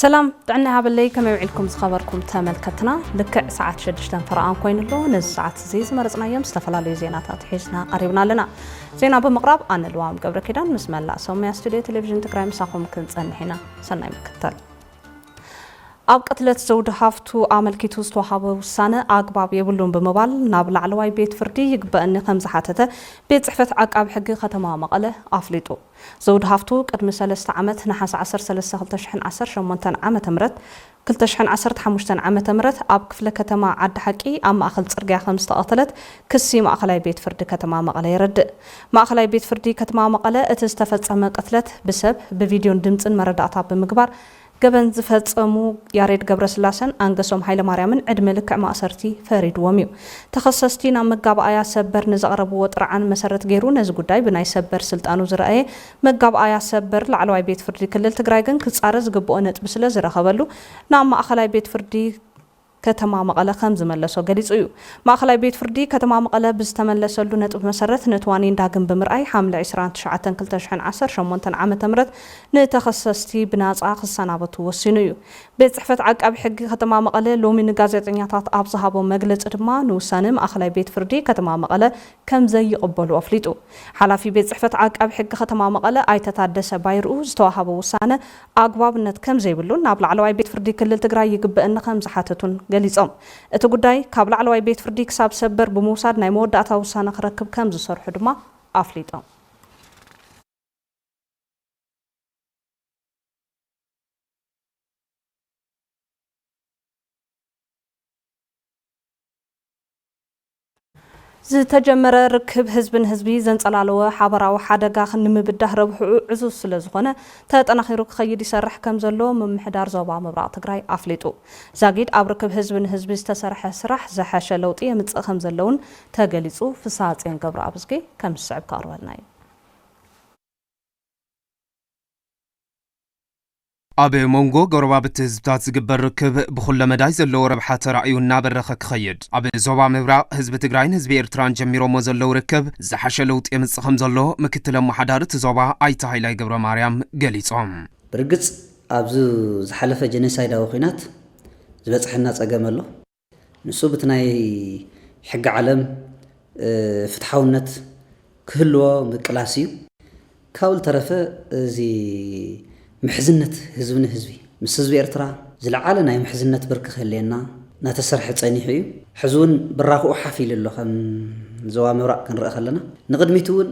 سلام دعنا هابلي كما يوعدكم خبركم تملكتنا لك ساعة شدشتن فرقان كوين له نز ساعة زيز مرزنا يوم استفلا زينات حيزنا قريبنا لنا زينا بمقرب أنا الوام قبل كده بسم الله سومي استوديو تلفزيون تكرام مساكم كنت هنا سناي مكتل أب قتلت زود هافتو عمل كيتوس توحابه السنة أقباب يبلون بموبال نابل على بيت فردي يقبأ أن خمس حاتته بيت صحفة عقاب حق ختمها مقالة أفليتو زود هافتو قد سلسة عمت نحس 10 شمونتن عمت مرت كل تشحن 10 عمت مرت أب كفلة كتما عد حكي أما أخل ترجع 5 قتلت كسي ما أخلي بيت فردي كتما مقالة يرد ما أخلي بيت فردي كتما مقالة اتستفدت أما قتلت بسبب بفيديو دمتن مرد أطاب بمقبار قبل زفتمو ياريد قبر سلاسن أنقصهم حيل مريمن عد ملك مأسرتي فريد وميو تخصصتينا مقاب آيا سبر نزقرب وطرعان مسرت غيرو نزقو داي بناي سبر سلطانو زرأي مقاب آيا سبر لعلواي بيت فردي كلل تقرايقن كتصارز قبؤنت بسلا زرخبلو نعم أخلاي بيت فردي كتما مقالة خمز ملسو قليز ايو ما أخلاي بيت فردي كتما مقالة بستملسو اللو نتو مسرت نتوانين داقن بمرأي حامل 29 كلتشحن 10 شمونتن عام تمرت نتخصصتي بناس آخص نابتو وسينيو بيت صحفة عقاب حقي كتما مقالة لومي نقازيتنياتات أبزهابو مقلت ادما نوسانم أخلاي بيت فردي كتما مقالة كم زي قبلو أفليتو حالافي بيت صحفة عقاب حقي كتما مقالة اي تتعدس بايرو زتوهابو وسانة أقباب نت كم زي بلو نابل علواي بيت فردي كلل تقراي يقبأ ان خمز حاتتون قليصم اتو قداي كابل علواي بيت فردي كساب سبر بموساد ناي موداتا وسانة خركب كم زسرحو دما أفليتو زتجمر ركب حزبي زنصلالو حبراو حدغا خنمبده ربحو عزوز سلازخونه تطنخيرو خيد يسرح كم زلو ممحدار زوبا مبراق تግራይ أفليتو زاغيد اب ركب حزبي استسرح سرح زحاشه لوطي يمص خم زلون تغليصو فساصين قبر ابسكي كم صعب قارولناي أبي مونغو قربابت هزبتات زقبر ركب بخل مداي زلو ربحات رأيو النابر خيد أبي زوبا مبرا هزب تقراين هزب إرتران جميرو مزلو ركب زحش لوط يمس خمزلو مكتل محدارة زوبا أيتا هايلاي قبر مريم قليصهم برقص أبزو زحلفة جنسايدا وخينات زبصحنا صقملو نسو بتناي حق علم فتحاونت كلوا مقلاسيو كاول طرفه زي محزنت هزبنا هزبي مس هزبي إرترا زلعالة ناي محزنت برك خلينا نتسرح تصنيحيو حزون براخو حافيل اللو خم زوا مبراق كنرأ خلنا نقدميتون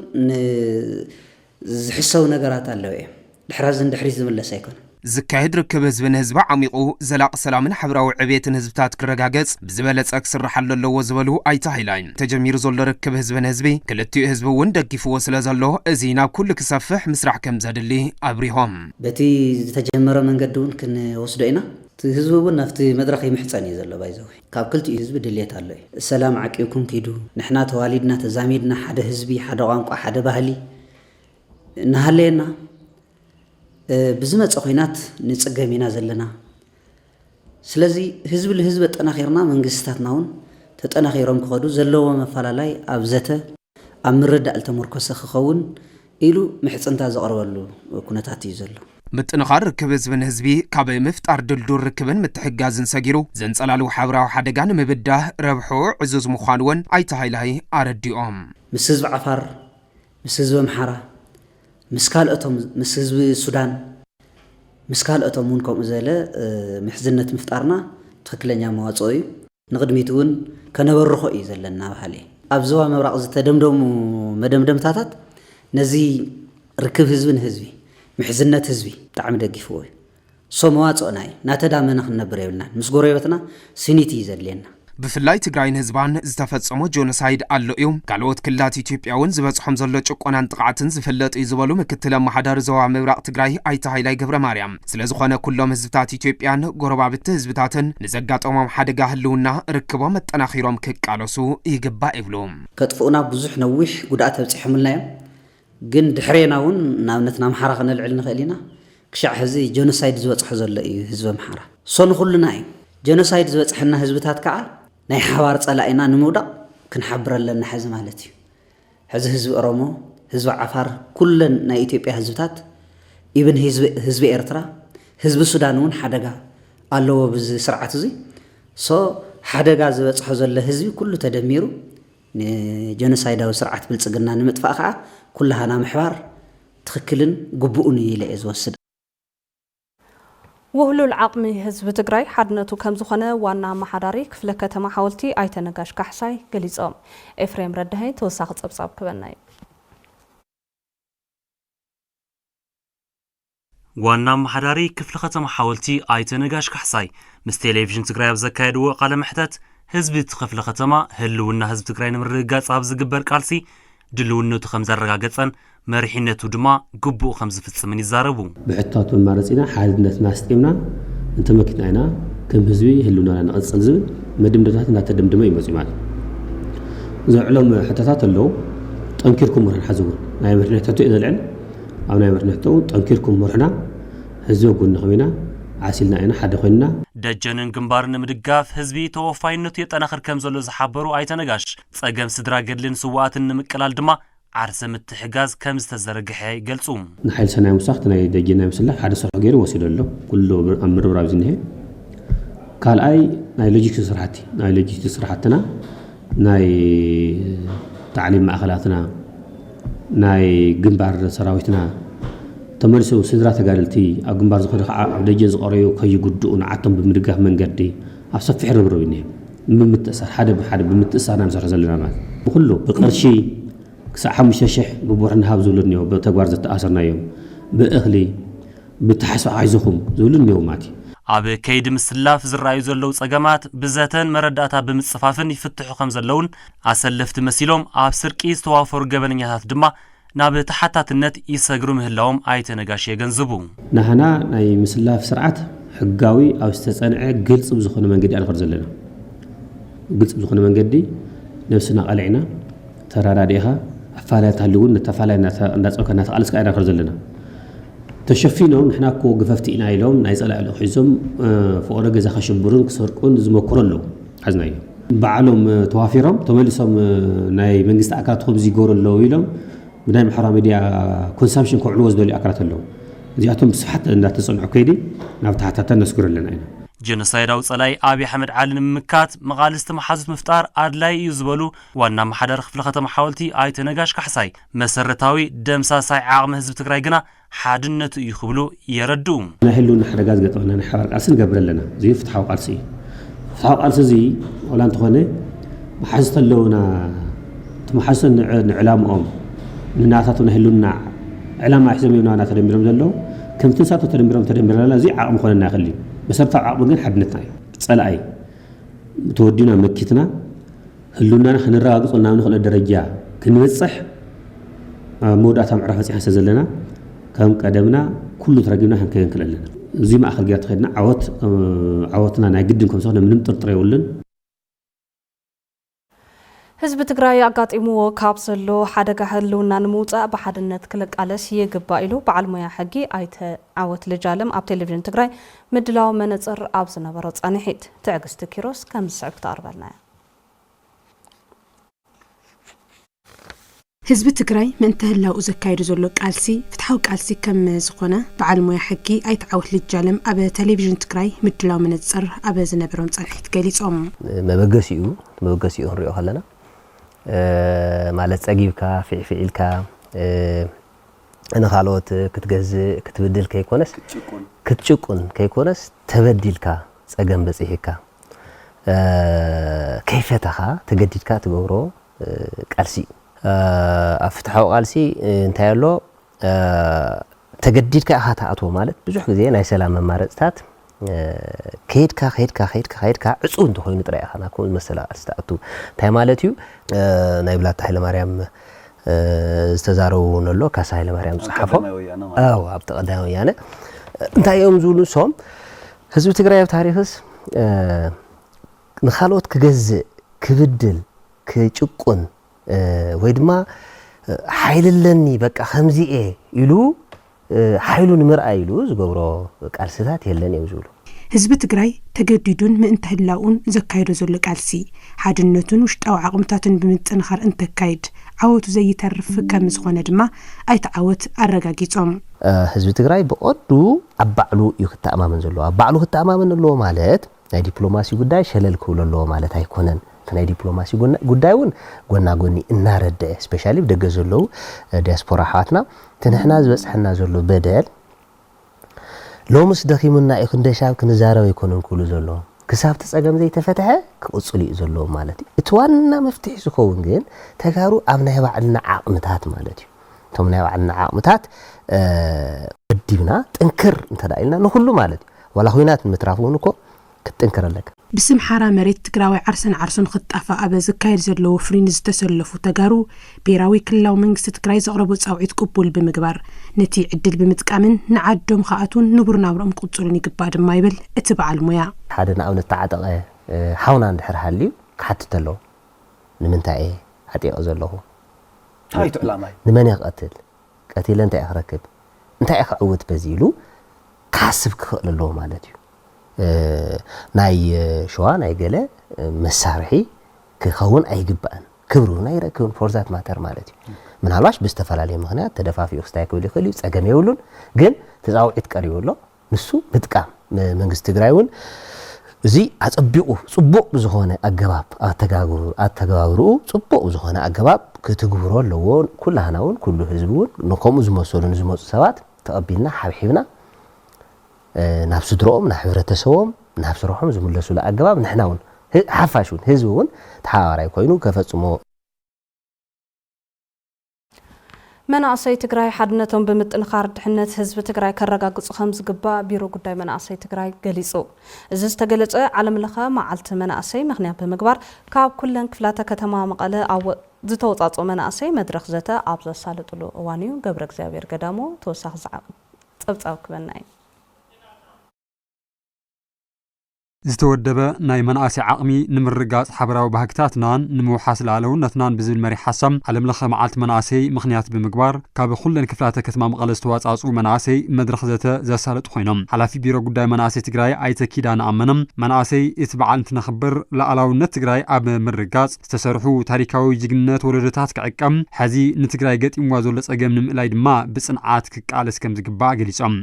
زحسو نقرات اللوية الحرازن دحريز زملس يكون زكايد ركب هزبن هزب عميقو زلاق سلامن حبراو عبيتن هزبتات كرقاقز بزبالت اكسر رحل اللو وزبلو ايتا هيلاين تجمير زول ركب هزبن هزبي كلتو هزبون دقفو وسلازلو ازينا كل كسفح مسرح كم زادلي ابريهم بتي تجمر من قدون كن وصدينا هزبون نفتي مدرخي محصاني زلو بايزوي كاب كلتو هزب دليت اللوي السلام عقيكم كيدو نحنا تواليدنا تزاميدنا حدا هزبي حدا قانقا حدا باهلي نهالينا بزمت أخوينات نتسقمينا زلنا سلازي حزب الحزب تناخيرنا منغستاتناون تتناخيرهم كخدو زلوا مفلالاي ابزته امرد التمركز خخون إلو محصنتا زقربلو كنتات يزلو متنخار ركب هزبن هزبي كابي مفتار دلدور ركبن متحجازن سجيرو زنصلالو حبراو حدغان مبده ربحو عزوز مخانون ايتا هايلاي ارديوم مس حزب عفار مس حزب محرا مسكال أتوم مسز السودان مسكال أتوم منكم زله محزنة مفتارنا تخكلنا مواصوي نقدميتون كنبرخو يزلنا بحالي أبزوا مبرق زتدمدم مدمدم تاتات نزي ركب هزبي محزنة هزبي طعم دقيفوي سو مواصوناي ناتدامنا خنبر يبلنا مس غوريبتنا سينيتي يزلنا بفلاي تقراين هزبان زتفصمو جونوسايد اللو يوم قالوت كلات ኢትዮጵያውን ዝበጽሖም ዘሎ ጭቆናን ጥቃትን ዝፈለጥ ይዝበሉ ምክትል ማሕደር ዞባ ምብራቅ ትግራይ አይታ ሃይላይ ገብረ ማርያም ስለዝኾነ ኩሎም ህዝብታት ኢትዮጵያን ጎረባብት ህዝብታትን ንዘጋጠሞም ሓደጋ ህልውና ርክቦም መጠናኺሮም ክቃለሱ ይግባእ ይብሎም ከጥፉና ብዙሕ ነዊሕ ጉዳት ተብጽሕምልናዮም ግን ድሕሬናውን ናብነትና ማሕራ ከነልዕል ንኽእሊና ክሻዕ ህዚ ጆኖሳይድ ዝበጽሖ ዘሎ እዩ ህዝብ ማሕራ ሶን ኩልና እዩ ጆኖሳይድ ዝበጽሕና ህዝብታት ከዓ ناي حوار صلاينا نمودا كنحبر لنا حز مالتي حزب أرومو حزب عفار كلن ناي إثيوبيا حزبتات ابن حزب إرترا ህዝቢ ሱዳን እውን ሓደጋ ኣለዎ ብዚ ስርዓት እዚ ሓደጋ ዝበፅሖ ዘሎ ህዝቢ ኩሉ ተደሚሩ ንጀኖሳይዳዊ ስርዓት ብልጽግና ንምጥፋእ ከዓ ኩላሃና ምሕባር ትክክልን ግቡኡን ኢለ ዝወስድ ውህሉል ዓቕሚ ህዝቢ ትግራይ ሓድነቱ ከም ዝኾነ ዋና ኣመሓዳሪ ክፍለ ከተማ ሓወልቲ ኣይተ ነጋሽ ካሕሳይ ገሊጾም ኤፍሬም ረዳሃይ ተወሳኺ ጸብጻብ ክበና እዩ ዋና ኣመሓዳሪ ክፍለ ከተማ ሓወልቲ ኣይተ ነጋሽ ካሕሳይ ምስ ቴሌቪዥን ትግራይ ኣብ ዘካየድዎ ቃለ መሕተት ህዝቢ ክፍለ ከተማ ህልውና ህዝቢ ትግራይ ንምርግጋጽ ኣብ ዝግበር ቃልሲ ድልውነቱ ከም ዘረጋገጸን መሪሕነቱ ድማ ግቡእ ከም ዝፍጽምን ይዛረቡ ብሕታቱን ማረጺና ሓድነትና ስጢምና እንተ መኪና ኢና ከም ህዝቢ ህልውናና ንቕጽል ዝብል መድምደታት እናተደምደመ ይመጹ ማለት ዘዕሎም ሕታታት ኣለዉ ጠንኪርኩም ምርሕና ሓዝውን ናይ መሪሕነቱ እዩ ዘልዕል ኣብ ናይ መሪሕነቱ ጠንኪርኩም ምርሕና ህዝቢ ጎኒ ኸሚና ዓሲልና ኢና ሓደ ኮይንና ደጀንን ግንባርን ንምድጋፍ ህዝቢ ተወፋይነቱ የጠናኽር ከም ዘሎ ዝሓበሩ ኣይተ ነጋሽ ጸገም ስድራ ገድልን ስዋኣትን ንምቅላል ድማ ዓርሰ ምትሕጋዝ ከም ዝተዘርግሐ ይገልጹ ንሓይል ሰናይ ሙሳኽ ናይ ደጀና ምስላ ሓደ ስራሕ ገይሩ ወሲዱ ኣሎ ኩሉ ኣብ ምርብራብ ዝኒሄ ካልኣይ ናይ ሎጂስቲክስ ስራሕቲ ናይ ሎጂስቲክስ ስራሕትና ናይ تعليم ማእኸላትና ናይ ግንባር ሰራዊትና ተመልሰው ስድራ ተጋደልቲ ኣብ ግንባር ዝኸደ ኣብ ደጀን ዝቐረዩ ከይጉድኡን ዓቶም ብምድጋፍ መንገዲ ኣብ ሰፊሕ ርብርብ ይኒሄ ብምትእሳር ሓደ ብሓደ ብምትእሳርና ንሰርሕ ዘለና ማለት ኩሉ ብቅርሺ ክሳብ 5,000 ብቡርሕና ሃብ ዝብሉን በተግባር ዝተኣሰርናዮም ብእኽሊ ብተሓስባ ዓይዝኹም ዝብሉን ማለት ኣብ ከይድ ምስላፍ ዝራዩ ዘለው ጸገማት ብዘተን መረዳእታ ብምጽፋፍን ይፍትሑ ከም ዘለውን ኣሰለፍቲ መሲሎም ኣብ ስርቂ ዝተዋፈሩ ገበነኛታት ድማ ናብ ተሓታትነት ይሰግሩ ምህላዎም ኣይተ ነጋሽ የገንዝቡ ናህና ናይ ምስላፍ ስርዓት ሕጋዊ ኣብ ዝተጸንዐ ግልጽ ብዝኾነ መንገዲ ኣንኸር ዘለና ግልጽ ብዝኾነ መንገዲ ነፍስና ቀልዕና ተራዳዲኻ ኣፋልያት ሃልውን ነተፋልያ እንዳጸውከና ተቃልስካ ኣንኸር ዘለና ተሸፊኖም ንሕና እኮ ግፈፍቲ ኢና ኢሎም ናይ ጸላእ ሒዞም ፍቅረ ገዛ ከሽብሩን ክሰርቁን ዝሞክሩ ሓዝናዮ በዓሎም ተዋፊሮም ተመልሶም ናይ መንግስቲ ኣካላት ከምዚ ይገብሩ ኣለዉ ኢሎም ብናይ ማሕበራዊ ሚድያ ኮንሰምፕሽን ክውዕልዎ ዝደልዩ ኣካላት ኣለዉ እዚኣቶም ብስፍሓት እንዳተጸንዑ ከይዲ ናብ ተሓታተን ነስግሩ ኣለና ኢና ጀኖሳይዳዊ ጸላይ ኣብይ ኣሕመድ ዓሊ ንምምካት መቓልስቲ መሓዙት ምፍጣር ኣድላይ እዩ ዝበሉ ዋና ማሕደር ክፍለ ከተማ ሓወልቲ ኣይተ ነጋሽ ካሕሳይ መሰረታዊ ደምሳሳይ ዓቕሚ ህዝቢ ትግራይ ግና ሓድነቱ እዩ ክብሉ የረድኡ ናይ ህልውና ሓደጋ ዝገጠመና ናይ ሓባር ቃልሲ ንገብር ኣለና እዚ ፍትሓዊ ቃልሲ እዩ ፍትሓዊ ቃልሲ እዚ ወላ እንተኾነ መሓዙት ኣለውና ተመሓዙት ንዕላምኦም ንናታቱ ናይ ህልውና ዕላማ ሒዞም እዮም ናና ተደሚሮም ዘለዉ ከምቲ ንሳቶ ተደሚሮም እዚ ዓቕሚ ኮነና ይኽእል እዩ መሰረታዊ ዓቕሚ ግን ሓድነትና እዩ ጸላኣይ ተወዲና መኪትና ህልውናና ክንረጋግጾ ናብ ንኽእለ ደረጃ ክንበጽሕ መውዳእታ ምዕራፍ በፂሕና ስለ ዘለና ከም ቀደምና ኩሉ ተረጊብና ክንከይንክል ኣለና እዚ ማእኸል ጌራ ተኸድና ዓወትና ናይ ግድን ከም ዝኾነ ምንም ጥርጥር የብሉን ህዝቢ ትግራይ ኣጋጢምዎ ካብ ዘሎ ሓደጋ ህልውና ንምውፃእ ብሓድነት ክለቃለስ ይግባእ ኢሉ በዓል ሞያ ሕጊ ኣይተ ዓወት ልጃለም ኣብ ቴሌቪዥን ትግራይ ምድላው መነጽር ኣብ ዝነበሮ ጸኒሒት ትዕግስቲ ኪሮስ ከም ዝስዕብ ተቐርበልና ህዝቢ ትግራይ ምእንተ ህላው ዘካይዱ ዘሎ ቃልሲ ፍትሓዊ ቃልሲ ከም ዝኾነ በዓል ሞያ ሕጊ ኣይተ ዓወት ልጃለም ኣብ ቴሌቪዥን ትግራይ ምድላው መነጽር ኣብ ዝነበሮም ጸኒሒት ገሊጾም መበገሲኡ ንሪኦ ከለና ማለት ጸጊብካ ፊዕፊዕልካ ንኻልኦት ክትገዝእ ክትብድል ከይኮነስ ክትጭቁን ከይኮነስ ተበዲልካ ጸገም በፂሕካ ከይፈታኻ ተገዲድካ ትገብሮ ቃልሲ ኣብ ፍትሓዊ ቃልሲ እንታይ ኣሎ ተገዲድካ ኢኻ ተኣትዎ ማለት ብዙሕ ግዜ ናይ ሰላም መማረፅታት ከይድካ ዕፁብ እንተኾይኑ ጥራይ ኢኻ ናብኡ ዝመሰለ ቃልሲ ተኣቱ እንታይ ማለት እዩ ናይ ብላታ ሃይለማርያም ዝተዛረቡ ነሎ ካሳ ሃይለማርያም ዝፀሓፎ ኣብ ተቐዳማይ ወያነ እንታይ እዮም ዝብሉ ንሶም ህዝቢ ትግራይ ኣብ ታሪክስ ንኻልኦት ክገዝእ ክብድል ክጭቁን ወይ ድማ ሓይልለኒ በቃ ከምዚኤ ኢሉ ሓይሉ ንምርኣይ ኢሉ ዝገብሮ ቃልስታት የለን እዮም ዝብሉ ህዝቢ ትግራይ ተገዲዱን ምእንተ ህላውን ዘካይዶ ዘሎ ቃልሲ ሓድነቱን ውሽጣዊ ዓቕምታቱን ብምጥንኻር እንተካይድ ዓወቱ ዘይተርፍ ከም ዝኾነ ድማ ኣይተዓወት ኣረጋጊጾም ህዝቢ ትግራይ ብቐዱ ኣብ ባዕሉ እዩ ክተኣማመን ዘለዎ ኣብ ባዕሉ ክተኣማመን ኣለዎ ማለት ናይ ዲፕሎማሲ ጉዳይ ሸለል ክብሎ ኣለዎ ማለት ኣይኮነን ናይ ዲፕሎማሲ ጉዳይውን ጎናጎኒ እናረድአ ስፔሻሊ ብደገ ዘለው ዲያስፖራ ሓዋትና ትንሕና ዝበፅሐና ዘሎ በደል ሎምስ ደኺሙና ይክንደሻብ ክንዛረብ ይኮነን ኩሉ ዘሎ ክሳብ ተጸገም ዘይተፈተሐ ክቕጽል እዩ ዘሎ ማለት እዩ እቲ ዋና መፍትሒ ዝኸውን ግን ተጋሩ ኣብ ናይ ባዕልና ዓቕምታት ማለት እዩ እቶም ናይ ባዕልና ዓቕምታት ወዲብና ጥንክር እንተዳኢልና ንኹሉ ማለት እዩ ዋላ ኩናት ምትራፍ እውን እኮ ክትጥንክር ኣለካ بسم حرا مريت تقراوي عرسن خطافة أبا زكاير زلو فرين زتسلفو تقارو بيراوي كلاو منقس تقراي زغربو تساوعيت قبول بمقبار نتي عدل بمتقامن نعدوم خاطون نبرنا ورم قدسولني قباد مايبل اتبع المويا حدنا أو نتعاطق حاونا ندحر حالي كحتتلو نمنتاي حتي أزلوه هاي تعلمي نمن يقتل قتيل انت يخركب انت يخعوت بزيلو كاسب كخل له مالتي ناي شوا ناي قله مسارحي كخون اي جبان كبرو ناي ركون فورزات ماتر مالتي من هالواش بيستفعل مخنيات تدفافي اختايكو لي خليو صقم يولون ግን ተዛውዒት ቀሪውሎ ንሱ ምጥቃም መንግስት ትግራይውን እዚ አጽቢቁ ጽቡቅ ዝሆነ አገባብ አተጋብሩ ጽቡቅ ዝሆነ አገባብ ክትግብሮ ኣለዎ ኩላህናውን ኩሉ ህዝቡን ንከሙ ዝመሰሉን ዝመጹ ሰባት ተቀቢልና ሓብሒብና ናብ ስድሮኦም ናብ ሕብረተሰቦም ናብ ስራሖም ዝምለሱ ለአገባብ ንሕናውን ሓፋሹን ህዝቡን ተሓዋራይ ኮይኑ ከፈጽሞ مناصي تግራይ ሓድነቶም ብምጥንኻር ድሕነት ህዝቢ ትግራይ ከረጋግጹ ከም ዝግባእ ቢሮ ጉዳይ መንአሰይ ትግራይ ገሊጹ እዚ ዝተገለጸ ዓለም ለኸ መዓልቲ መንአሰይ ምኽንያት ብምግባር ካብ ኩለን ክፍላተ ከተማ መቐለ ዝተወጻጹ መንአሰይ መድረኽ ዘተ ኣብ ዘሳልጥሉ እዋን እዩ ገብረ እግዚአብሔር ገዳሞ ተወሳኺ ፀብፃብ ክበና እዩ ዝተወደበ ናይ መንአሲ ዓቕሚ ንምርጋጽ ሓበራዊ ባህግታትናን ንምውሓስ ላለውነትናን ብዝብል መሪ ሓሳብ ዓለም ለኸ መዓልቲ መንአሰይ ምኽንያት ብምግባር ካብ ኩለን ክፍላተ ከተማ መቐለ ዝተዋጻጹ መንአሰይ መድረኽ ዘተ ዘሳልጡ ኮይኖም ሓላፊ ቢሮ ጉዳይ መንአሰይ ትግራይ ኣይተ ኪዳነ ኣመነም መንአሰይ እቲ በዓል እንትነኽብር ሉዓላውነት ትግራይ ኣብ ምርጋጽ ዝተሰርሑ ታሪካዊ ጅግንነት ወለዶታት ክዕቀም ሕዚ ንትግራይ ገጢምዋ ዘሎ ጸገም ንምእላይ ድማ ብጽንዓት ክቃለስ ከም ዝግባእ ገሊጾም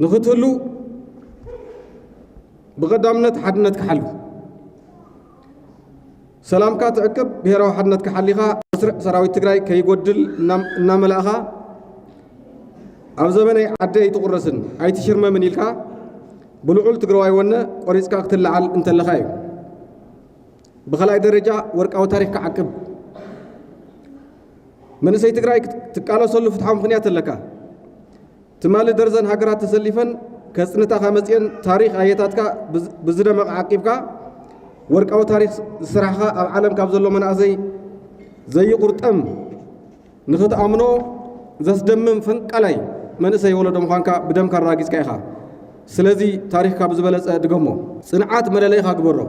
ንኽትህሉ بقدامنت حدنت كحلو سلام كات عقب بهراو حدنت كحليها سراوي تግራይ كيغدل ناملاها اب زمني عدي تقرسن ايت شرمه من يلكا بلعول تግራዋይ ወነ ቆሪጽካ ክትልዓል እንተለኻዩ بخلاي درجه ورقاو تاريخ كعقب من سي تግራይ تقالصلو فتحام ምክንያት ለካ تمال درزن هاجرات تسلفن كسنتا خمسين تاريخ آياتك بزدم عقيبك ورقاو تاريخ سرحة عالم كابزلو من أزي زي قرطم نخت أمنو زسدمم فنك علي من سي ولدم خانكا بدم كراجيس كايخا سلازي تاريخ كابزبلس دقمو صنعات ملاليخا كبرو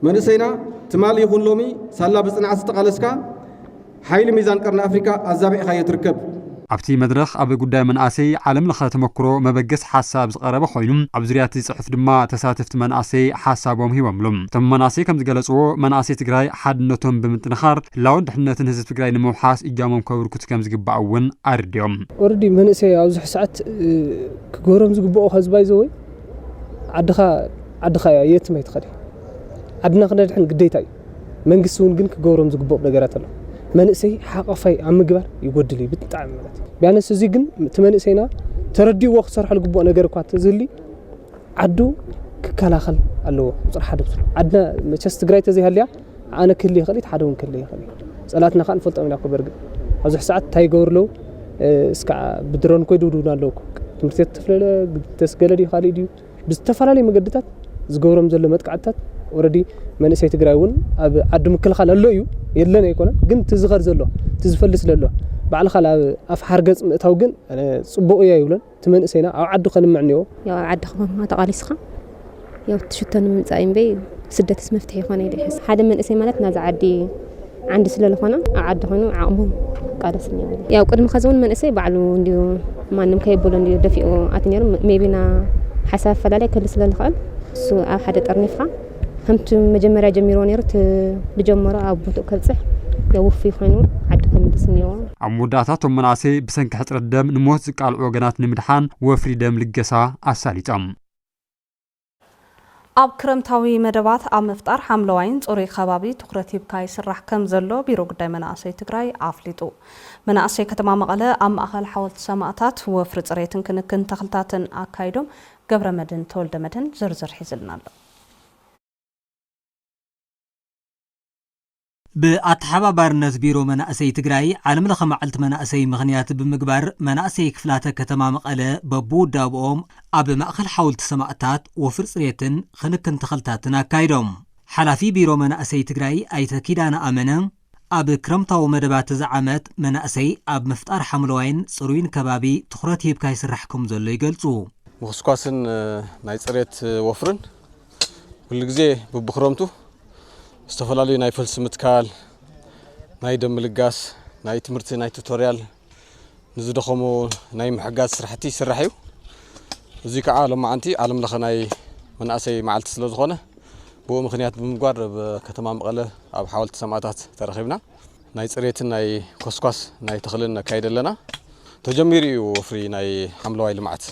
من سينا تمالي خلومي سالا بصنعات استقالسكا حيل ميزان قرن أفريقيا الزابع خاية تركب ኣብቲ መድረኽ ኣብ ጉዳይ መንአሰይ ዓለም ለኸ ተመክሮ መበገስ ሓሳብ ዝቐረበ ኮይኑ ኣብ ዙርያት ጽሑፍ ድማ ተሳተፍቲ መንአሰይ ሓሳቦም ሂቦምሎም እቶም መንአሰይ ከም ዝገለጽዎ መንአሰይ ትግራይ ሓድነቶም ብምጥንኻር ህላውን ድሕነትን ህዝቢ ትግራይ ንምውሓስ እጃሞም ከብርኩት ከም ዝግባእ እውን ኣርድዮም ኦርዲ መንእሰይ ኣብዚ ሰዓት ክጎረም ዝግባኦ ህዝባይ ዘወይ ዓድኻ የትም ኣይትኸዲ ዓድና ክነድሕን ግዴታ እዩ መንግስቲ እውን ግን ክጎረም ዝግባኦ ነገራት ኣሎ መንእሰይ ሓቐፋይ ኣብ ምግባር ይጎድል ብጣዕሚ ማለት ቢያንስ እዚ ግን ተመንእሰይና ተረዲዎ ክሰርሕ ልግባኦ ነገር እኳ ተዝሊ ዓዱ ክከላኸል ኣለዎ ፅር ሓደ ብስል ዓድና መቸስ ትግራይ ተዘይሃልያ ኣነ ክህሊ ይኽእል ሓደ እውን ክህሊ ይኽእል ጸላትና ካን ፈልጦም ኢና ክበርግ ኣብዚ ሰዓት ታይ ገውርለው እስካ ብድሮን ኮይዱዱና ኣለዎ ትምህርት ተፍለለ ተስገለዲ ኻሊድ እዩ ብዝተፈላለዩ መገድታት ዝገብሮም ዘሎ መጥቃዕታት ኦሬዲ መንእሰይ ትግራይ እውን ኣብ ዓዱ ምክልኻል ኣሎ እዩ የለን ኣይኮነን ግን ትዝኸር ዘሎ ትዝፈልስ ዘሎ ባዕልኻ ኣብ ሓርገጽ ምእታው ግን ጽቡቕ እያ ይብለን ትመንእሰይና ኣብ ዓዱ ከንምዕንዮ ያው ዓድኻ ተቃሊስኻ ያው ትሽተን ምንጻይን በይ ስደትስ መፍትሒ ይኾነ ይደሕስ ሓደ መንእሰይ ማለት ናዛ ዓዲ ዓንዲ ስለለኾነ ኣብ ዓዲ ኾኑ ዓቕሙ ቃለስኒ ያው ቅድሚ ከዘውን መንእሰይ ባዕሉ እንዲሁ ማንም ከይበሎ እንዲሁ ደፊኡ ኣትነሩ ሜቢና حساب فلالي كل سلال خال سو حدا طرنيفها همت مجمرة جميرو نيرت لجمرة أبوتو كلصح يوفي خينو عد كمدس نيو عموداتاتهم مناسي بسنك حتر الدم نموت زكال عوغنات نمدحان وفري دم لقسا أساليتام ኣብ ክረምታዊ መደባት ኣብ ምፍጣር ሓምለዋይን ጽሩይ ከባቢ ትኩረት ሂብካ ይስራሕ ከም ዘሎ ቢሮ ጉዳይ መናእሰይ ትግራይ ኣፍሊጡ መናእሰይ ከተማ መቐለ ኣብ ማእኸል ሓወልቲ ሰማዕታት ወፍሪ ጽሬትን ክንክን ተኽልታትን ኣካይዶም ገብረመድህን ተወልደመድህን ዝርዝር ሒዝልና ኣሎ بأتحبارነት ቢሮ መናእሰይ ትግራይ ዓለም ለኸ መዓልቲ መናእሰይ ምኽንያት ብምግባር መናእሰይ ክፍላተ ከተማ መቐለ በቡዳብኦም ኣብ ማእኸል ሓወልቲ ሰማዕታት ወፍሪ ጽሬትን ክንክን ተኽልታትን ኣካይዶም ሓላፊ ቢሮ መናእሰይ ትግራይ ኣይተ ኪዳነ ኣመነ ኣብ ክረምታዊ መደባት ዝዓመት መናእሰይ ኣብ ምፍጣር ሓምለዋይን ጽሩይን ከባቢ ትኹረት ሂብካ ይስራሕ ከም ዘሎ ይገልጹ ምኽስኳስን ናይ ጽሬት ወፍርን ኩሉ ግዜ በብክረምቱ استفلالي ناي فلس متكال ناي دم لقاس ناي تمرتي ناي توتوريال نزدخمو ناي محقات سرحتي سرحيو زيك عالم عنتي عالم لخ ناي من اسي معلت سلو زخونه بو مخنيات بمقار بكتما مقله اب حاولت سماعات ترخيبنا ناي صريت ناي كسكاس ناي تخللنا كايدلنا تجميري وفري ناي حملواي لمعت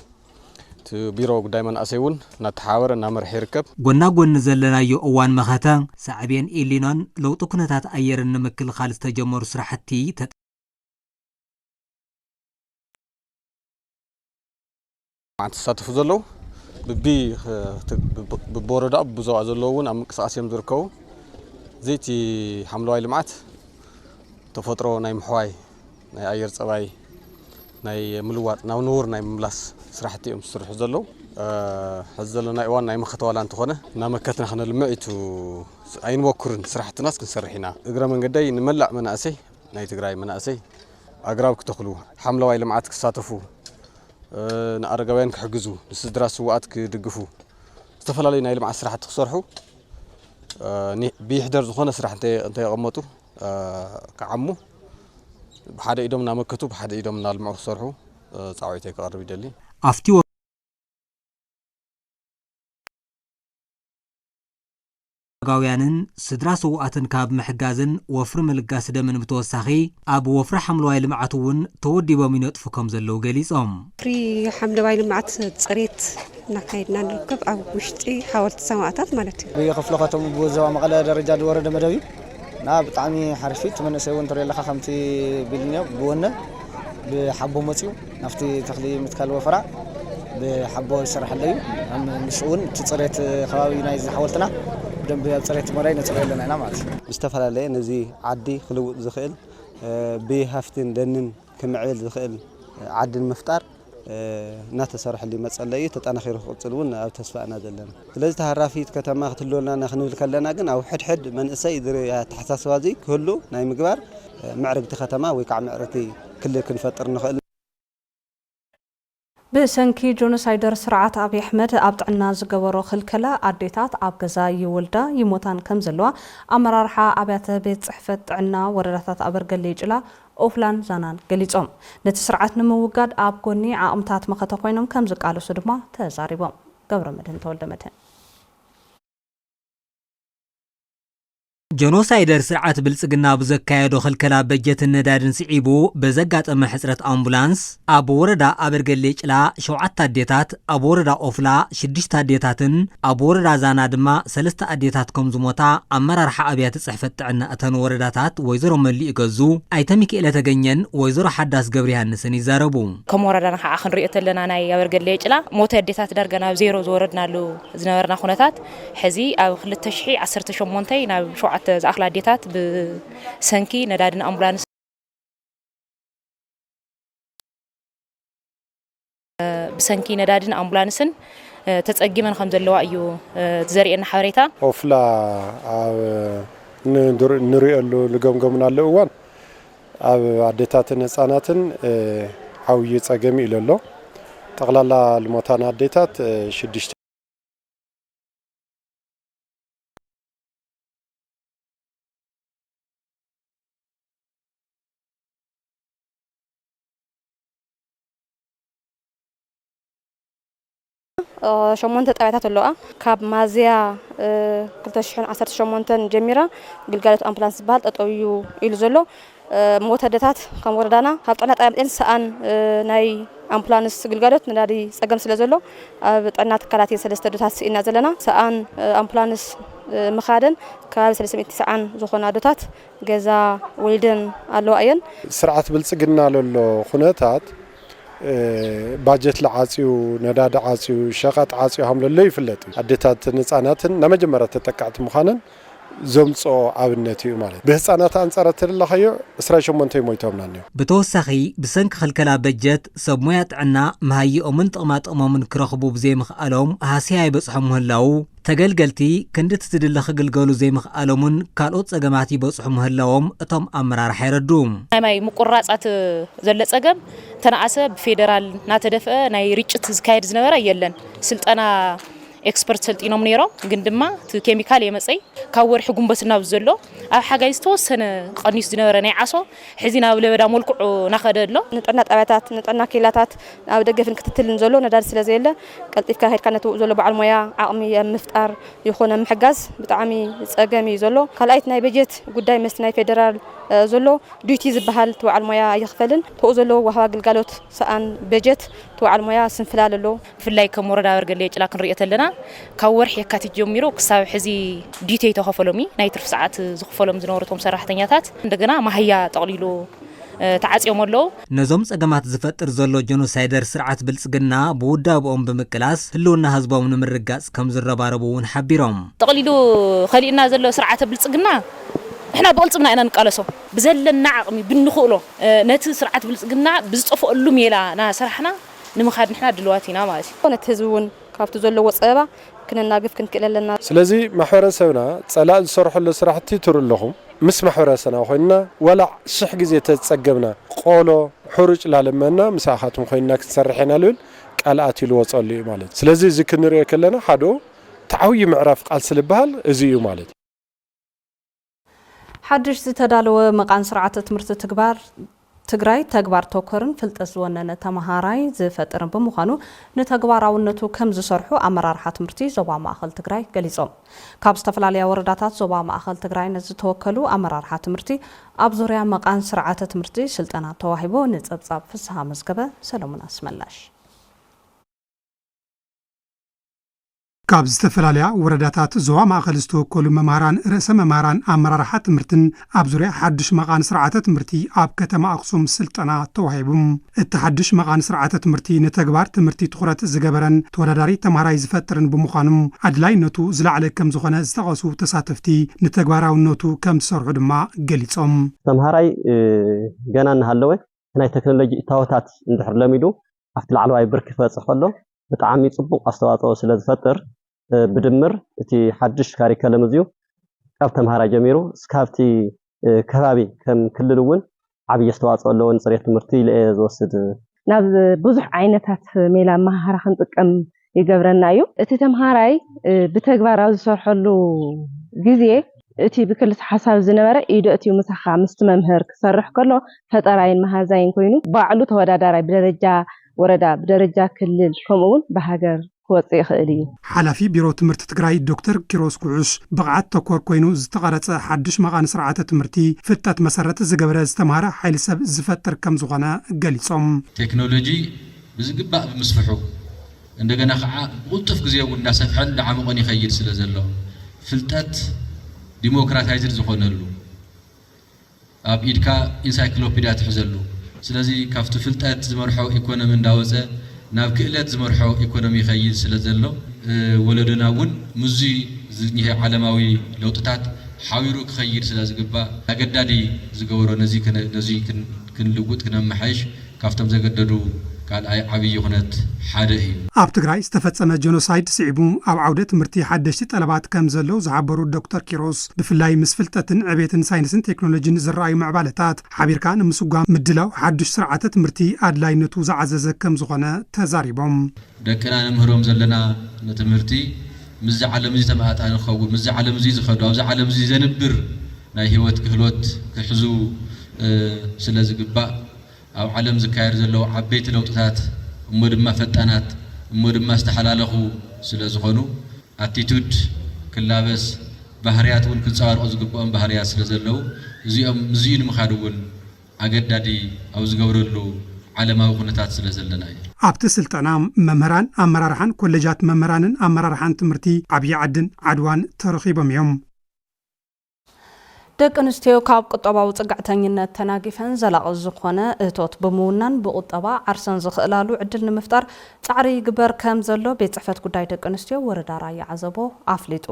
ቢሮ ጉዳይ መናእሰይውን ናተሓወረ ናመርሕ ይርከብ ጎና ጎን ዘለናዮ እዋን መኸታ ሳዕቤን ኢሊኖን ለውጥ ኩነታት ኣየርን ንምክልኻል ዝተጀመሩ ስራሕቲ ተሳተፉ ዘለው ብቦረዳ ብዙዋ ዘለውን ኣብ ምንቅስቃስ እዮም ዝርከቡ ዘይቲ ሓምለዋይ ልምዓት ተፈጥሮ ናይ ምሕዋይ ናይ ኣየር ፀባይ ናይ ምልዋጥ ናው ንውር ናይ ምምላስ ስራሕቲ እዮም ዝስርሑ ዘለው ሕዘለና እዋን ናይ መኸተዋላ እንትኾነ ናመከትና ክነልምዒቱ ኣይንሞክርን ስራሕትናስ ክንሰርሕ ኢና እግረ መንገደይ ንመላእ መናእሰይ ናይ ትግራይ መናእሰይ ኣግራብ ክተኽሉ ሓምለዋይ ልምዓት ክሳተፉ ንኣረጋውያን ክሕግዙ ንስድራ ስዋኣት ክድግፉ ዝተፈላለዩ ናይ ልምዓት ስራሕቲ ክሰርሑ ብይሕደር ዝኾነ ስራሕ እንተይቐመጡ ክዓሙ بحد إيدهم نامكتو بحد إيدهم نالمعو صرحو صعويتي كقرب يدلي أفتي ጋውያንን ስድራ ሰውኣትን ካብ ምሕጋዝን ወፍሪ መልጋስ ደምን ብተወሳኺ ኣብ ወፍሪ ሓምለዋይ ልምዓት እውን ተወዲቦም ይነጥፉ ከም ዘለው ገሊጾም ፍሪ ሓምለዋይ ልምዓት ጽሬት እናካይድና ንርከብ ኣብ ውሽጢ ሓወልቲ ሰማዕታት ማለት እዩ ብክፍለ ከተማ ብወዛዋ መቐለ ደረጃ ዝወረደ መደብ እዩ ና ብጣዕሚ ሓርፊት መንእሰይ እውን ትሪኢ ኣለኻ ከምቲ ቢልንዮ ብወነ ብሓቦ መፅኡ ናፍቲ ተኽሊ ምትካል ወፈራ ብሓቦ ይስራሕ ኣለዩ ምስ እውን እቲ ፅሬት ከባቢ ናይ ሓወልትና ብደንብ ኣብ ፅሬት መራይ ነፅረዮ ኣለና ኢና ማለት እዩ ዝተፈላለየ ነዚ ዓዲ ክልውጥ ዝኽእል ብሃፍትን ደንን ክምዕብል ዝኽእል ዓድን ምፍጣር እናተሰርሐሉ መጸለይ ተጠናኺሩ ክቕፅል እውን ኣብ ተስፋእና ዘለና ስለዚ ተሃራፊት ከተማ ክትህልወና ክንብል ከለና ግን ኣብ ሕድሕድ መንእሰይ ተሓሳስባ እዚ ክህሉ ናይ ምግባር ምዕርግቲ ከተማ ወይ ከዓ ምዕርግቲ ክልል ክንፈጥር ንኽእል ብሰንኪ ጆኖሳይደር ስርዓት አብይ አሕመድ ኣብ ጥዕና ዝገበሮ ክልከላ ኣዴታት ኣብ ገዛ ይወልዳ ይሞታን ከም ዘለዋ ኣመራርሓ ኣብያተ ቤት ጽሕፈት ጥዕና ወረዳታት ኣበርገሌ ጭላ ኦፍላን ዛናን ገሊጾም ነቲ ስርዓት ንምውጋድ ኣብ ጎኒ ዓቕምታት መኸተ ኮይኖም ከም ዝቃለሱ ድማ ተዛሪቦም ገብረመድህን ተወልደመድህን ጆኖሳይደር ስርዓት ብልጽግና ብዘካየዶ ክልከላ በጀት ነዳድን ስዒቡ በዘጋጠመ ሕጽረት ኣምቡላንስ ኣብ ወረዳ ኣበርገሌ ጭላ 7 ኣዴታት ኣብ ወረዳ ኦፍላ 6 ኣዴታትን ኣብ ወረዳ ዛና ድማ 3 ኣዴታት ከም ዝሞታ ኣመራርሓ ኣብያተ ጽሕፈት ጥዕና እተን ወረዳታት ወይዘሮ መሊእ ገዙ ኣይተ ሚካኤል ተገኘን ወይዘሮ ሓዳስ ገብረ ዮሃንስን ይዛረቡ ከም ወረዳና ከዓ ክንሪኦ ተለና ናይ ኣበርገሌ ጭላ ሞተ ኣዴታት ዳርጋ ናብ 0 ዝወረድናሉ ዝነበርና ኩነታት ሕዚ ኣብ 2018 ናብ زأخلا ديتات بسنكي ندادن أمبولانس بسنكي ندادن أمبولانسن تتسجي من خمس اللواء يو تزرينا حريتا أوفلا نري اللو لجمجمنا اللوان أب عديتاتن صاناتن أو يتسجمي إلى اللو تغلى الموتان عديتات شديش شمونت طبيعتات اللوقا كاب مازيا 2018 جميرة قلقالة أمبلانس بهال تطويو إلو زلو موتدتات كم وردانا هبطنا طبيعتين سأن ناي أمبلانس قلقالة نداري سأقم سلازلو بطعنا تكالاتي سلسة دوتات سئنا زلنا سأن أمبلانس مخادن كاب سلسة سأن زخونا دوتات جزا ولدن ألو أين سرعة بلسقنا للو خناتات باجت لعاسيو نداد عاسيو شقات عاسيو هم للي يفلت عدتات نصاناتن نمجمره تتقعت مخانن زمصو ابنتي ማለት በህፃናት አንፃር ተለኸዩ 18 ሞይተውና ነው بتوسخي بسنك خلكلا بجت سب موያ ጥዕና መሃይኦምን ጥቕማጥቕሞምን ክረኽቡ ብዘይምኽኣሎም ሃስያ ይበጽሖም ምህላው ተገልገልቲ ክንድት ትድለ ክግልገሉ ዘይምኽኣሎምን ካልኦት ጸገማት ይበጽሑ ምህላዎም እቶም ኣመራርሓ ይረዱም ማይ ምቁራጻት ዘለ ጸገም ተናኣሰ ብፌደራል ናተደፈአ ናይ ርጭት ዝካየድ ዝነበረ የለን ስልጠና ኤክስፐርት ሰልጢኖም ነይሮም ግን ድማ ቲ ኬሚካል የመጽይ ካብ ወርሒ ጉንበትና ብዘሎ ኣብ ሓጋይ ዝተወሰነ ቀኒስ ዝነበረ ናይ ዓሶ ሕዚና ኣብ ለበዳ መልክዑ ናኸደሎ ንጥዕና ጣብያታት ንጥዕና ኬላታት ኣብ ደገፍን ክትትልን ዘሎ ነዳድ ስለ ዘየለ ቀልጢፍካ ሄድካ ነቱ ዘሎ በዓል ሞያ ዓቕሚ ምፍጣር ይኾነ ምሕጋዝ ብጣዕሚ ጸገሚ ዘሎ ካልኣይት ናይ በጀት ጉዳይ መስ ናይ ፌደራል ዘሎ ዱቲ ዝበሃል ተዋዓል ሞያ ይኽፈልን ተኡ ዘሎ ወሃባ ግልጋሎት ሰኣን በጀት ተዋዓል ሞያ ስንፍላለሎ ፍላይ ከም ወረዳ ወርገሌ ጭላ ክንሪኦ ተለና ካብ ወርሒ የካቲት ጀሚሩ ክሳብ ሕዚ ዲቴ ተኸፈሎሚ ናይ ትርፍ ሰዓት ዝኽፈሎም ዝነበሩቶም ሰራሕተኛታት እንደገና ማህያ ጠቕሊሉ ተዓጽዮም ኣለዉ ነዞም ጸገማት ዝፈጥር ዘሎ ጀኖሳይደር ስርዓት ብልጽግና ብውዳብኦም ብምቅላስ ህልውና ህዝቦም ንምርጋጽ ከም ዝረባረቡ እውን ሓቢሮም ጠቕሊሉ ኸሊእና ዘሎ ስርዓት ብልጽግና احنا بقلصنا انا نقالسو بزلنا عقمي بنخولو نت سرعه بلصقنا بزطفقلو ميلا نا سرحنا نمخاد نحنا دلواتينا ماشي كنت هزون كافتو زلو وصبا كنا ناقف كنكللنا سلازي محورسونا صلاه سرحلو سرحتي ترلهم مس محورسنا خوينا ولا شح غزي تتصقمنا قولو حرج لالمنا مساحاتهم خوينا كنسرحنا لول قالات يلوصلي مالت سلازي ذكرنري كلنا حدو تعوي معرف قال سلبال ازيو مالت حدش زتدالو مقان سرعة تمرت تقراي تقبار توكرن فلتس وننا تمهاراي زفترن بمخانو نتقباراونتو كم زسرحو امرار حتمرتي زوبا ماخل تقراي قليصوم كابس تفلاليا ورداتات زوبا ماخل تقراي نزتوكلو امرار حتمرتي ابزوريا مقان سرعة تمرتي سلطنا تواهبو نتصبصاب فسها مزقبه سلومنا اسملاش كاب استفلاليا ورداتات زوا ماخل استوكلو ممهران رأس ممهران امرار حتمرتن ابزوريا حدش مقان سرعة تمرتي اب كتما اقصوم سلطنا توهبم التحدش مقان سرعة تمرتي نتقبار تمرتي تخرات زقبرن توداداري تمهراي زفترن بمخانم عدلاي نوتو زلعلك كم زخنا استغاسو تساتفتي نتقباراو نوتو كم سرعو دما قليصوم تمهراي جانان هالوه هناي تكنولوجي تاوتات ندحر لميدو افت العلواي بركي فاصخلو بطعامي صبوق استواطو سلازفتر بدمر تي حدش كاريكالم زيو كاب تمهارا جميرو سكافتي كبابي كم كللون عبي استواطو لون صريح تمرتي لئي زوسد ناب بزح عينتات ميلا مهارا خنطقم يقبرنايو اتي تمهاراي بتقباراو زسرحلو غيزي اتي بكل حساب زنبره ايدو اتي مسخا مستممهر كسرح كله فطراين مهازاين كوينو باعلو توداداراي بدرجه وردا بدرجه كلل كمون بهاجر كوصي خالي حلفي بيرو تمرت تግራይ دكتور كيروس كوعش بقعت تكور كوينو زتقرص حدش مقان سرعه تمرتي فتات مسرت زغبره استماره حيل سب زفتر كم زغنا غليصوم تكنولوجي بزغبا بمسفحو እንደገና خع قطف غزيو እንዳሰፍሐን ለዓመቆን ይخيل ስለዘለው ፍልጠት ዲሞክራታይዝድ ዝኾነሉ ኣብ ኢድካ ኢንሳይክሎፒዲያ ትሕዘሉ ስለዚህ ካፍቱ ፍልጠት ዝመርሖ ኢኮኖሚ እንዳወፀ ናብ ክእለት ዝመርሖ ኢኮኖሚ ይخيل ስለዘሎ ወለደናውን ሙዚ ዝኒህ ዓለማዊ ለውጥታት ሓዊሩ ክخيل ስለዝግባ አገዳዲ ዝገበሮ ነዚ ክንልውጥ ክነመሓይሽ ካፍቶም ዘገደዱ قال اي عبي يخنت حدا اي اب تግራይ ዝተፈጸመ ጀኖሳይድ ሲዕቡ ኣብ ዓውደ ትምህርቲ ሓደሽቲ ጠለባት ከም ዘለው ዝሓበሩ ዶክተር ኪሮስ ብፍላይ ምስ ፍልጠትን ዕቤትን ሳይንስን ቴክኖሎጂን ዝረኣዩ ምዕባለታት ሓቢርካ ንምስጓም ምድላው ሓድሽ ስርዓተ ትምህርቲ ኣድላይነቱ ዝዓዘዘ ከም ዝኾነ ተዛሪቦም ደቅና ንምህሮም ዘለና ንትምህርቲ ምዝ ዓለም እዚ ተማጣን ኸውን ምዝ ዓለም እዚ ዝኸዱ ኣብዚ ዓለም እዚ ዘንብር ናይ ህይወት ክህሎት ክሕዙ ስለዝግባ أو علم زكاير زلوا عبيت لوطات مدما فتانات እሞድማ ዝተሓላለኹ ስለ ዝኾኑ አቲቱድ ክላበስ ባህርያት እውን ክንጸባርቑ ዝግብኦም ባህርያት ስለ ዘለው እዚኦም እዚኡ ንምኻድ እውን አገዳዲ ኣብ ዝገብረሉ ዓለማዊ ኩነታት ስለ ዘለና እዩ ኣብቲ ስልጠና መምህራን ኣመራርሓን ኮሌጃት መምህራንን ኣመራርሓን ትምህርቲ ዓብዪ ዓድን ዓድዋን ተረኺቦም እዮም ደቂ ኣንስትዮ ካብ ቁጠባዊ ጽጋዕተኝነት ተናጊፈን ዘላቕ ዝኾነ እቶት ብምውናን ብቁጠባ ዓርሰን ዝኽእላሉ ዕድል ንምፍጣር ጻዕሪ ይግበር ከም ዘሎ ቤት ጽሕፈት ጉዳይ ደቂ ኣንስትዮ ወረዳ ራያ ዓዘቦ ኣፍሊጡ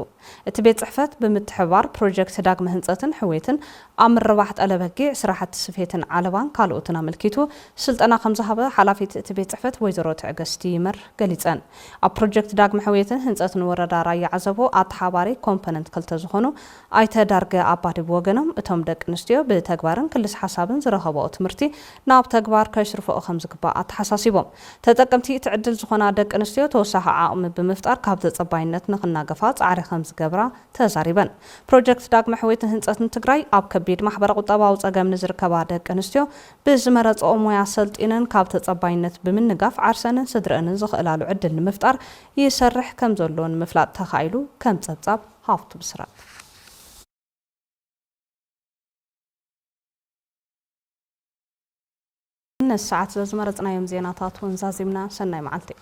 እቲ ቤት ጽሕፈት ብምትሕባር ፕሮጀክት ዳግመ ህንጸትን ሕዌትን ኣብ ምርባሕ ጠለበጊዕ ስራሕቲ ስፌትን ዓለባን ካልኦትን ኣመልኪቱ ስልጠና ከም ዝሃበ ሓላፊት እቲ ቤት ጽሕፈት ወይዘሮ ትዕግስቲ ይመር ገሊጸን ኣብ ፕሮጀክት ዳግመ ሕዌትን ህንጸትን ወረዳ ራያ ዓዘቦ ኣተሓባሪ ኮምፖነንት ክልተ ዝኾኑ ኣይተዳርገ ኣባዲብ ወገኖም እቶም ደቂ ኣንስትዮ ብተግባርን ክልስ ሓሳብን ዝረኸበኦ ትምህርቲ ናብ ተግባር ከሽርፍኦ ከም ዝግባእ ተሓሳሲቦም ተጠቀምቲ እቲ ዕድል ዝኾና ደቂ ኣንስትዮ ተወሳኺ ዓቕሚ ብምፍጣር ካብ ተጸባይነት ንኽናገፋ ጻዕሪ ከም ዝገብራ ተዛሪበን ፕሮጀክት ዳግመ ሕዌትን ህንጸትን ትግራይ ኣብ ከቢድ ማሕበረ ቁጠባዊ ጸገም ንዝርከባ ደቂ ኣንስትዮ ብዝመረጽኦ ሞያ ሰልጢነን ካብ ተጸባይነት ብምንጋፍ ዓርሰንን ስድረአንን ዝኽእላሉ ዕድል ንምፍጣር ይሰርሕ ከም ዘሎ ንምፍላጥ ተኻኢሉ ከም ጸብጻብ ሃፍቱ ብስራት الساعات زمرتنا يوم زيناتات ونزازمنا سنة معلتي